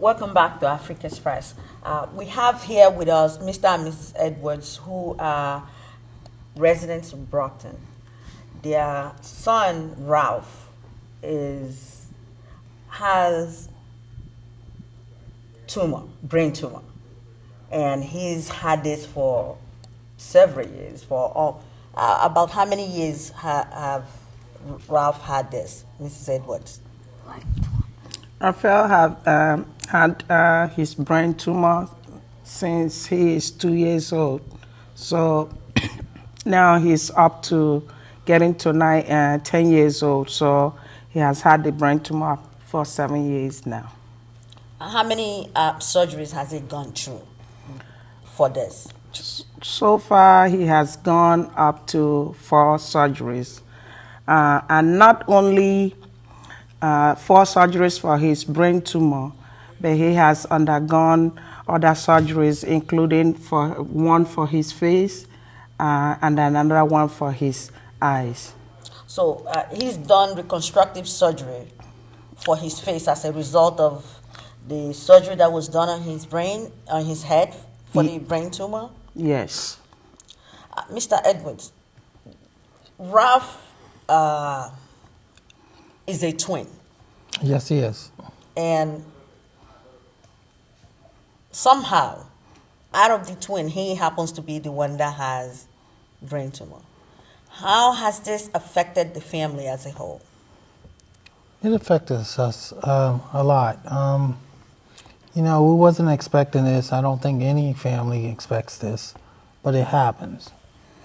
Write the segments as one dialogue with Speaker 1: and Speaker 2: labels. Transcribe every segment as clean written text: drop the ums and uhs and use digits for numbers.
Speaker 1: Welcome back to Afrik Express. We have here with us Mr. and Mrs. Edwards, who are residents of Brockton. Their son Ralph is has brain tumor, and he's had this for several years. For all, about how many years have Ralph had this, Mrs. Edwards?
Speaker 2: Raphael have had his brain tumor since he is 2 years old. So now he's up to getting to 10 years old. So he has had the brain tumor for 7 years now.
Speaker 1: How many surgeries has he gone through for this?
Speaker 2: So far, he has gone up to 4 surgeries. And not only 4 surgeries for his brain tumor, but he has undergone other surgeries, including one for his face and another one for his eyes.
Speaker 1: So he's done reconstructive surgery for his face as a result of the surgery that was done on his brain, on his head for the brain tumor?
Speaker 2: Yes.
Speaker 1: Mr. Edwards, Ralph is a twin.
Speaker 3: Yes, he is.
Speaker 1: And somehow, out of the twin, he happens to be the one that has brain tumor. How has this affected the family as a whole?
Speaker 3: It affected us a lot. We wasn't expecting this. I don't think any family expects this, but it happens.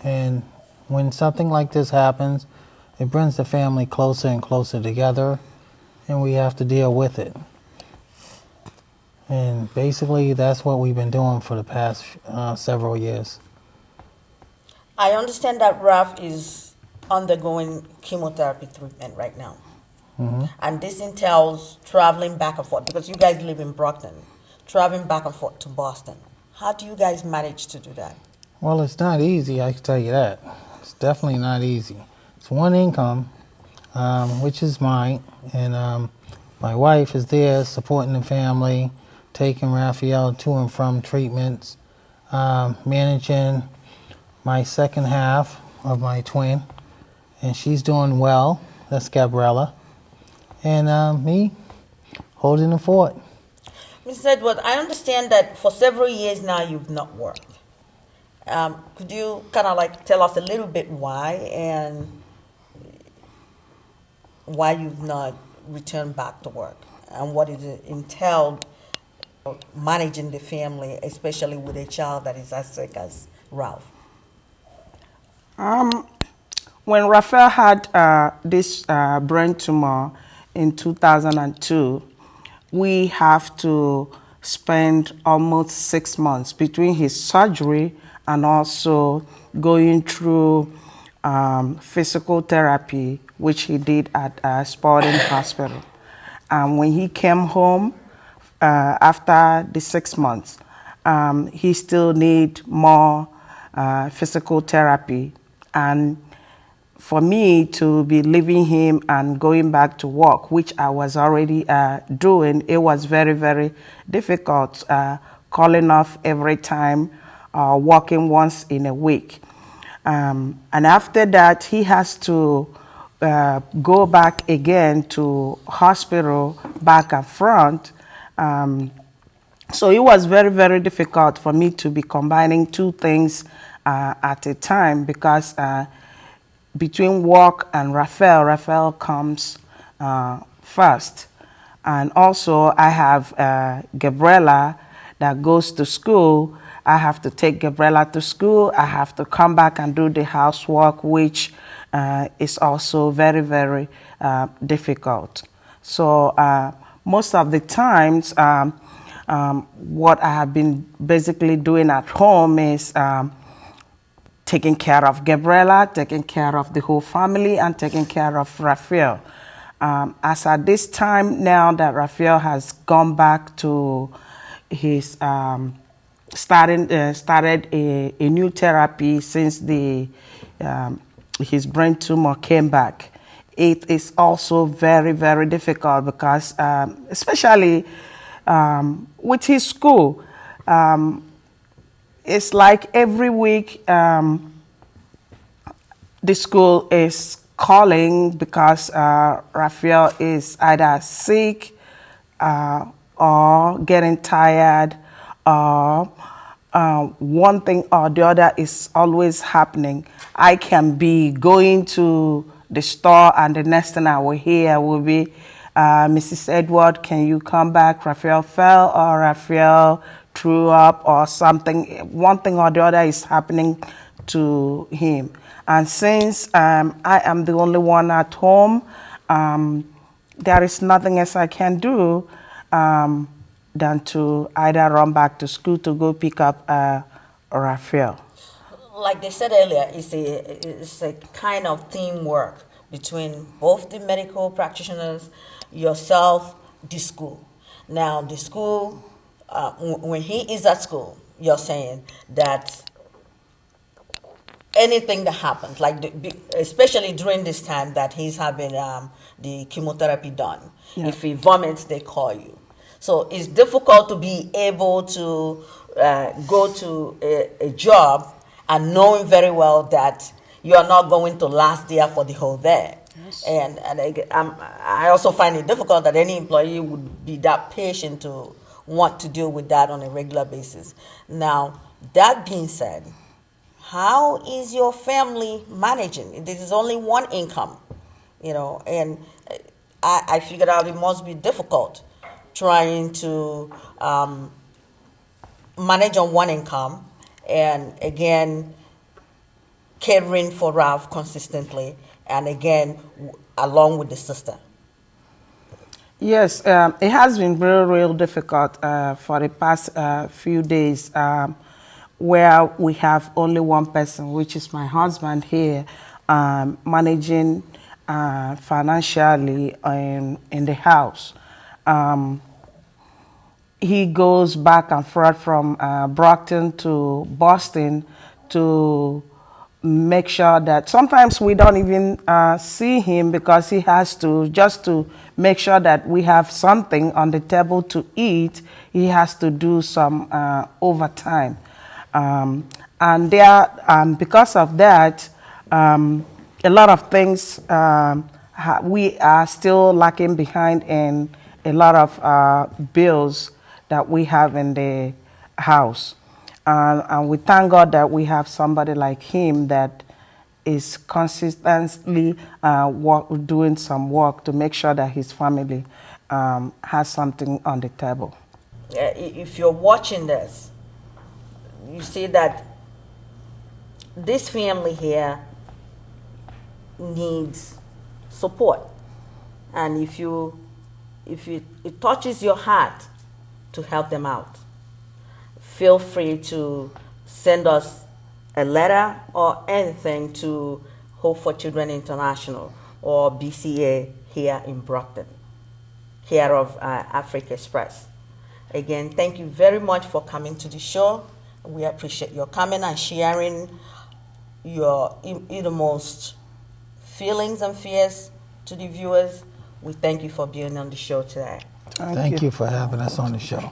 Speaker 3: And when something like this happens, it brings the family closer and closer together, and we have to deal with it. And basically, that's what we've been doing for the past several years.
Speaker 1: I understand that Ralph is undergoing chemotherapy treatment right now.
Speaker 3: Mm-hmm.
Speaker 1: And this entails traveling back and forth, because you guys live in Brockton, traveling back and forth to Boston. How do you guys manage to do that?
Speaker 3: Well, it's not easy, I can tell you that. It's definitely not easy. It's one income, which is mine, and my wife is there supporting the family, taking Raphael to and from treatments, managing my second half of my twin, and she's doing well. That's Gabriella. And me holding the fort.
Speaker 1: Mrs. Edwards, I understand that for several years now you've not worked. Could you kind of like tell us a little bit why, and why you've not returned back to work, and what it entailed managing the family, especially with a child that is as sick as Ralph?
Speaker 2: When Raphael had this brain tumor in 2002, we have to spend almost 6 months between his surgery and also going through physical therapy, which he did at Spalding Hospital. And when he came home after the 6 months, he still need more physical therapy. And for me to be leaving him and going back to work, which I was already doing, it was very, very difficult, calling off every time, working once in a week. And after that, he has to go back again to hospital, back and front. So it was very, very difficult for me to be combining 2 things at a time, because between work and Raphael comes first. And also I have Gabriella that goes to school. I have to take Gabriella to school. I have to come back and do the housework, which is also very, very difficult. So most of the times, what I have been basically doing at home is taking care of Gabriella, taking care of the whole family, and taking care of Raphael. As at this time now that Raphael has gone back to his started a new therapy since his brain tumor came back, it is also very, very difficult, because especially with his school. It's like every week the school is calling because Raphael is either sick or getting tired, or one thing or the other is always happening. I can be going to the store and the next thing I will hear will be, Mrs. Edward, can you come back? Raphael fell or Raphael threw up or something. One thing or the other is happening to him. And since I am the only one at home, there is nothing else I can do than to either run back to school to go pick up Raphael.
Speaker 1: Like they said earlier, it's a kind of teamwork between both the medical practitioners, yourself, the school. Now, the school, when he is at school, you're saying that anything that happens, like especially during this time that he's having the chemotherapy done,
Speaker 2: Yeah.
Speaker 1: if he vomits, they call you. So it's difficult to be able to go to a job and knowing very well that you are not going to last there for the whole day. Yes. And I also find it difficult that any employee would be that patient to want to deal with that on a regular basis. Now, that being said, how is your family managing? This is only one income, and I figured out it must be difficult trying to manage on one income and again catering for Ralph consistently and again along with the sister.
Speaker 2: Yes, it has been real difficult for the past few days, where we have only one person, which is my husband here, managing financially in the house. He goes back and forth from Brockton to Boston to make sure that sometimes we don't even see him because he has to, just to make sure that we have something on the table to eat, he has to do some overtime. And because of that, a lot of things, we are still lacking behind in a lot of bills that we have in the house. And we thank God that we have somebody like him that is consistently doing some work to make sure that his family has something on the table.
Speaker 1: If you're watching this, you see that this family here needs support. And if it touches your heart to help them out, feel free to send us a letter or anything to Hope for Children International or BCA here in Brockton, care of Afrik Express. Again, thank you very much for coming to the show. We appreciate your coming and sharing your innermost feelings and fears to the viewers. We thank you for being on the show today.
Speaker 3: Thank you for having us on the show.